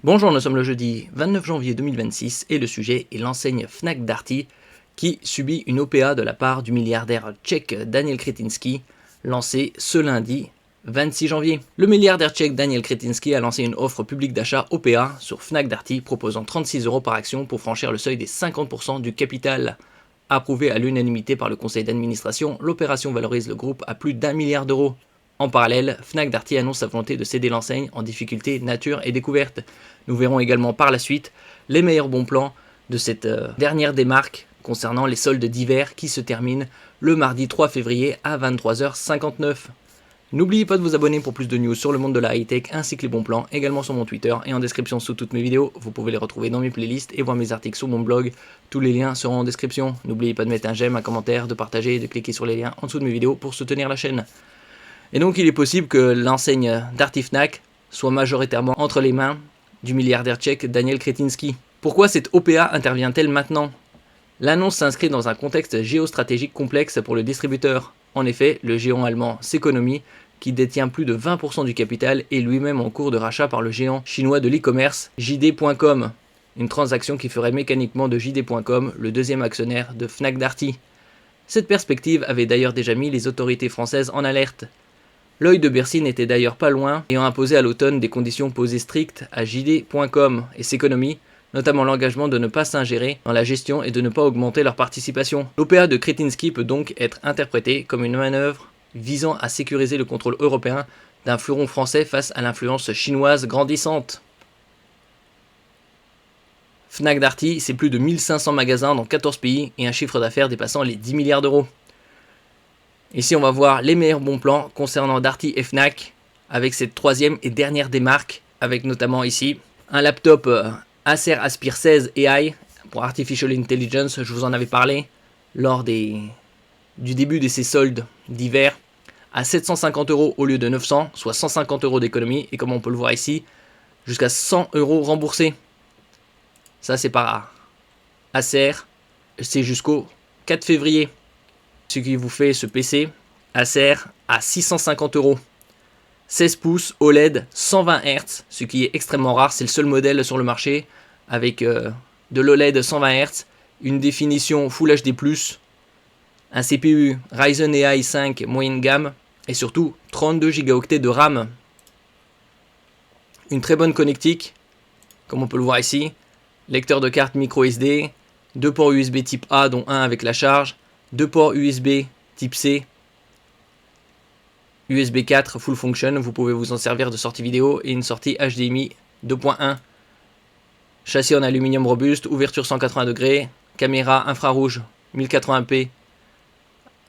Bonjour, nous sommes le jeudi 29 janvier 2026 et le sujet est l'enseigne Fnac Darty qui subit une OPA de la part du milliardaire tchèque Daniel Křetínský, lancée ce lundi 26 janvier. Le milliardaire tchèque Daniel Křetínský a lancé une offre publique d'achat OPA sur Fnac Darty proposant 36 € par action pour franchir le seuil des 50% du capital. Approuvée à l'unanimité par le conseil d'administration, l'opération valorise le groupe à plus d'1 milliard d'euros. En parallèle, Fnac Darty annonce sa volonté de céder l'enseigne en difficulté nature et découverte. Nous verrons également par la suite les meilleurs bons plans de cette dernière démarque concernant les soldes d'hiver qui se terminent le mardi 3 février à 23h59. N'oubliez pas de vous abonner pour plus de news sur le monde de la high-tech ainsi que les bons plans, également sur mon Twitter et en description sous toutes mes vidéos. Vous pouvez les retrouver dans mes playlists et voir mes articles sur mon blog. Tous les liens seront en description. N'oubliez pas de mettre un j'aime, un commentaire, de partager et de cliquer sur les liens en dessous de mes vidéos pour soutenir la chaîne. Et donc il est possible que l'enseigne Darty Fnac soit majoritairement entre les mains du milliardaire tchèque Daniel Křetínský. Pourquoi cette OPA intervient-elle maintenant? L'annonce s'inscrit dans un contexte géostratégique complexe pour le distributeur. En effet, le géant allemand Ceconomy, qui détient plus de 20% du capital, est lui-même en cours de rachat par le géant chinois de l'e-commerce JD.com. Une transaction qui ferait mécaniquement de JD.com le deuxième actionnaire de Fnac Darty. Cette perspective avait d'ailleurs déjà mis les autorités françaises en alerte. L'œil de Bercy n'était d'ailleurs pas loin, ayant imposé à l'automne des conditions posées strictes à JD.com et Ceconomy, notamment l'engagement de ne pas s'ingérer dans la gestion et de ne pas augmenter leur participation. L'OPA de Křetínský peut donc être interprétée comme une manœuvre visant à sécuriser le contrôle européen d'un fleuron français face à l'influence chinoise grandissante. Fnac Darty, c'est plus de 1500 magasins dans 14 pays et un chiffre d'affaires dépassant les 10 milliards d'euros. Ici, on va voir les meilleurs bons plans concernant Darty et Fnac avec cette troisième et dernière démarque, avec notamment ici un laptop Acer Aspire 16 AI pour Artificial Intelligence. Je vous en avais parlé lors du début de ces soldes d'hiver à 750 € au lieu de 900, soit 150 € d'économie. Et comme on peut le voir ici, jusqu'à 100 € remboursés. Ça, c'est par Acer. C'est jusqu'au 4 février. Ce qui vous fait ce PC Acer à 650 €. 16 pouces OLED 120 Hz, ce qui est extrêmement rare, c'est le seul modèle sur le marché avec de l'OLED 120 Hz, une définition Full HD+, un CPU Ryzen AI 5 moyenne gamme et surtout 32 Go de RAM. Une très bonne connectique, comme on peut le voir ici, lecteur de carte micro SD, 2 ports USB type A dont un avec la charge, 2 ports USB type C, USB 4 full function, vous pouvez vous en servir de sortie vidéo et une sortie HDMI 2.1. Châssis en aluminium robuste, ouverture 180 degrés, caméra infrarouge 1080p,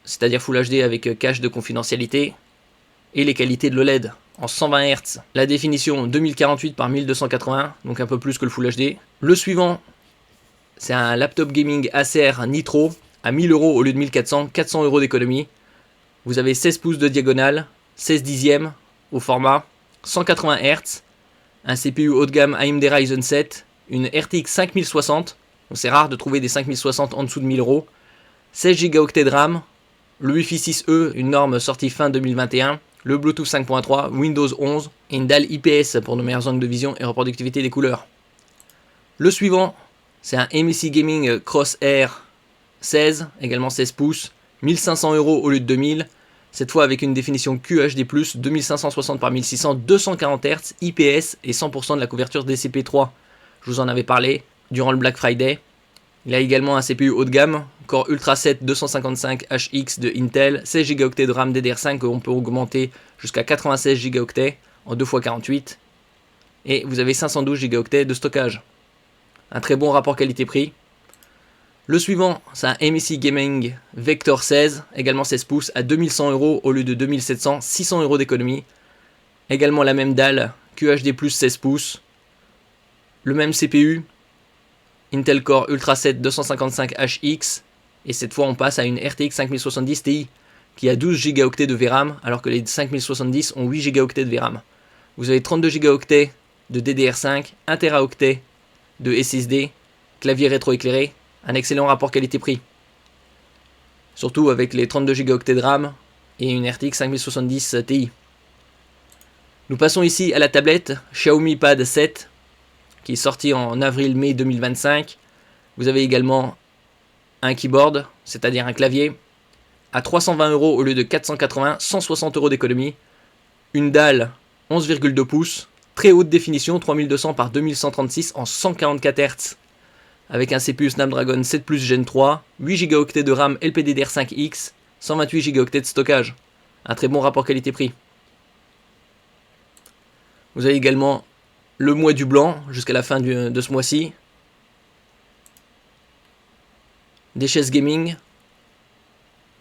c'est-à-dire Full HD avec cache de confidentialité, et les qualités de l'OLED en 120 Hz. La définition 2048 par 1280, donc un peu plus que le Full HD. Le suivant, c'est un laptop gaming Acer Nitro à 1000 € au lieu de 1400, 400 € d'économie. Vous avez 16 pouces de diagonale, 16 dixièmes au format, 180 Hz, un CPU haut de gamme AMD Ryzen 7, une RTX 5060, c'est rare de trouver des 5060 en dessous de 1000 €, 16 Go de RAM, le Wi-Fi 6E, une norme sortie fin 2021, le Bluetooth 5.3, Windows 11 et une dalle IPS pour de meilleurs angles de vision et reproductivité des couleurs. Le suivant, c'est un MSI Gaming Crosshair 16, également 16 pouces, 1500 € au lieu de 2000, cette fois avec une définition QHD+, 2560 par 1600, 240 Hz, IPS et 100% de la couverture DCP3. Je vous en avais parlé durant le Black Friday. Il a également un CPU haut de gamme, Core Ultra 7 255HX de Intel, 16 Go de RAM DDR5 qu'on peut augmenter jusqu'à 96 Go en 2x48. Et vous avez 512 Go de stockage. Un très bon rapport qualité-prix. Le suivant, c'est un MSI Gaming Vector 16, également 16 pouces, à 2100 € au lieu de 2700, 600 € d'économie. Également la même dalle, QHD+, 16 pouces. Le même CPU, Intel Core Ultra 7 255HX, et cette fois on passe à une RTX 5070 Ti, qui a 12 Go de VRAM, alors que les 5070 ont 8 Go de VRAM. Vous avez 32 Go de DDR5, 1 Teraoctet de SSD, clavier rétroéclairé, un excellent rapport qualité-prix. Surtout avec les 32 Go de RAM et une RTX 5070 Ti. Nous passons ici à la tablette Xiaomi Pad 7 qui est sorti en avril-mai 2025. Vous avez également un keyboard, c'est-à-dire un clavier, à 320 € au lieu de 480, 160 € d'économie. Une dalle 11,2 pouces, très haute définition, 3200 par 2136 en 144 Hz, avec un CPU Snapdragon 7 Plus Gen 3, 8 Go de RAM LPDDR5X, 128 Go de stockage. Un très bon rapport qualité-prix. Vous avez également le mois du blanc jusqu'à la fin de ce mois-ci. Des chaises gaming.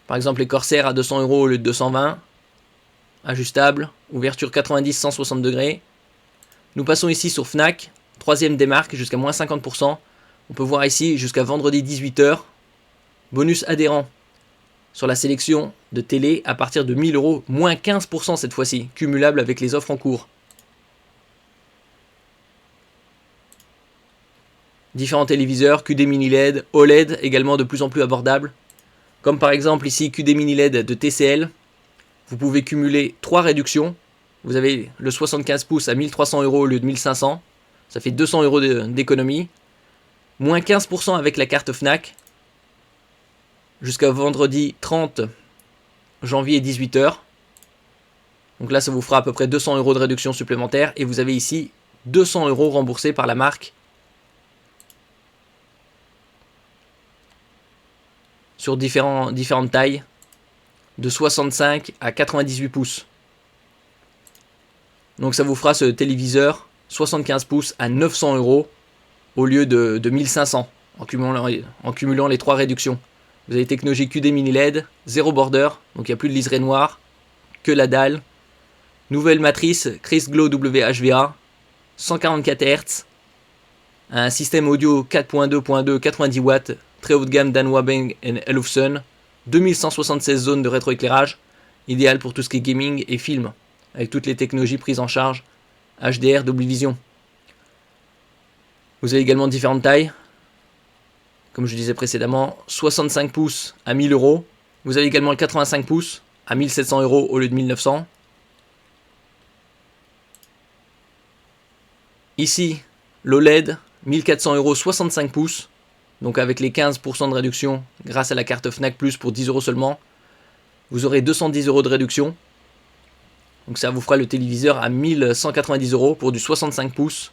Par exemple les Corsair à 200 € au lieu de 220. Ajustable. Ouverture 90-160 degrés. Nous passons ici sur Fnac. Troisième des marques jusqu'à moins 50%. On peut voir ici jusqu'à vendredi 18 h. Bonus adhérent sur la sélection de télé à partir de 1000 €. Moins 15% cette fois-ci. Cumulable avec les offres en cours. Différents téléviseurs, QD mini LED, OLED également de plus en plus abordables. Comme par exemple ici QD mini LED de TCL. Vous pouvez cumuler 3 réductions. Vous avez le 75 pouces à 1300 € au lieu de 1500. Ça fait 200 € d'économie. Moins 15% avec la carte Fnac. Jusqu'à vendredi 30 janvier 18 h. Donc là ça vous fera à peu près 200 € de réduction supplémentaire. Et vous avez ici 200 € remboursés par la marque. Sur différentes tailles, de 65 à 98 pouces. Donc ça vous fera ce téléviseur 75 pouces à 900 € au lieu de 1500 en cumulant les 3 réductions. Vous avez technologie QD mini LED, 0 border, donc il n'y a plus de liseré noir, que la dalle. Nouvelle matrice Chris Glow WHVA, 144 Hz, un système audio 4.2.2 90 watts, très haut de gamme Danwa Bang & Olufsen, 2176 zones de rétroéclairage, idéal pour tout ce qui est gaming et film, avec toutes les technologies prises en charge, HDR, Dolby Vision. Vous avez également différentes tailles, comme je disais précédemment, 65 pouces à 1000 €. Vous avez également le 85 pouces à 1700 € au lieu de 1900. Ici, l'OLED, 1400 €, 65 pouces. Donc avec les 15% de réduction grâce à la carte Fnac Plus pour 10 € seulement, vous aurez 210 € de réduction. Donc ça vous fera le téléviseur à 1190 € pour du 65 pouces.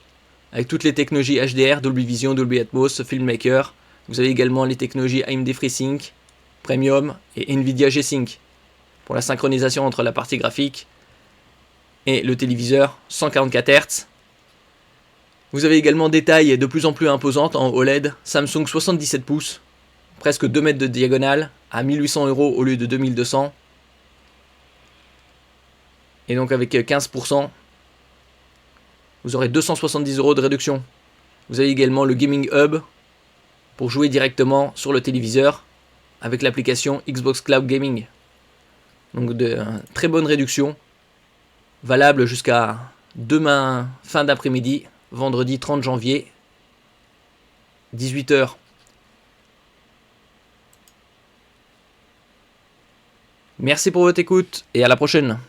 Avec toutes les technologies HDR, Dolby Vision, Dolby Atmos, Filmmaker. Vous avez également les technologies AMD FreeSync, Premium et Nvidia G-Sync pour la synchronisation entre la partie graphique et le téléviseur 144 Hz. Vous avez également des tailles de plus en plus imposantes en OLED, Samsung 77 pouces, presque 2 mètres de diagonale, à 1800 € au lieu de 2200. Et donc avec 15%, vous aurez 270 € de réduction. Vous avez également le Gaming Hub pour jouer directement sur le téléviseur avec l'application Xbox Cloud Gaming. Donc de très bonne réduction, valable jusqu'à demain fin d'après-midi, vendredi 30 janvier, 18 h. Merci pour votre écoute et à la prochaine.